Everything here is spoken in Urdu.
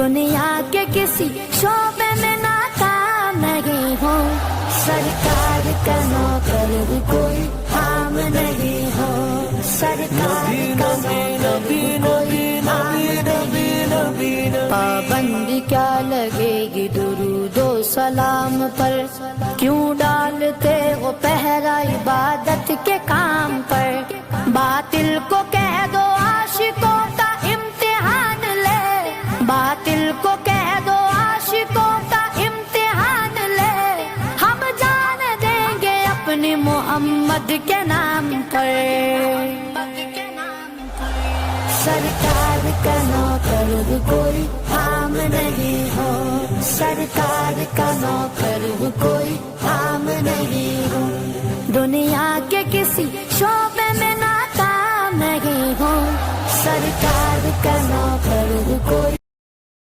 دنیا کے کسی شعبے میں ناکام نہیں ہو، سرکار کا نوکر کوئی عام نہیں ہو، سرکار کا نوکر کوئی عام نہیں ہو۔ پابندی کیا لگے گی درود و سلام پر، کیوں ڈالتے وہ پہرا عبادت کے کام پر، باطل کو کہہ دو عاشقوں کا امتحان لے، باطل کو کہہ دو عاشقوں کا امتحان لے، ہم جان دیں گے اپنے محمد کے نام پر۔ سرکار کا نوکر کوئی عام نہیں ہو، سرکار کا نوکر کوئی عام نہیں ہو، دنیا کے کسی شعبے میں ناکام نہیں ہو، سرکار کا نوکر کوئی